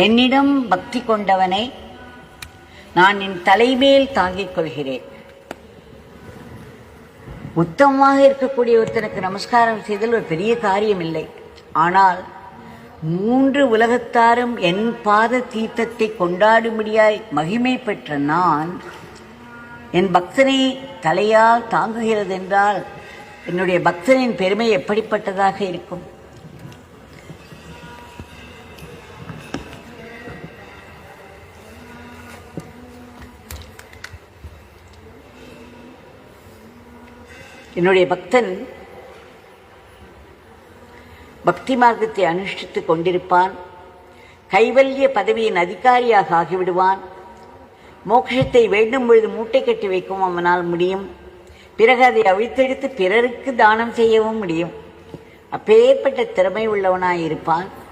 என்னிடம் பக்தி கொண்டவனை நான் என் தலைமேல் தாங்கிக் கொள்கிறேன். உத்தமமாக இருக்கக்கூடிய ஒருத்தனுக்கு நமஸ்காரம் செய்தல் ஒரு பெரிய காரியம் இல்லை. ஆனால் 3 உலகத்தாரும் என் பாத தீர்த்தத்தை கொண்டாடும்படியாய் மகிமை பெற்ற நான் என் பக்தனை தலையால் தாங்குகிறது என்றால் என்னுடைய பக்தனின் பெருமை எப்படிப்பட்டதாக இருக்கும்? என்னுடைய பக்தன் பக்தி மார்க்கத்தை அனுஷ்டித்துக் கொண்டிருப்பான். கைவல்ய பதவியின் அதிகாரியாக ஆகிவிடுவான். மோட்சத்தை வேண்டும் பொழுது மூட்டை கட்டி வைக்கவும் அவனால் முடியும். பிறகு அதை அவிழ்த்தெடுத்து பிறருக்கு தானம் செய்யவும் முடியும். அப்பேற்பட்ட திறமை உள்ளவனாயிருப்பான்.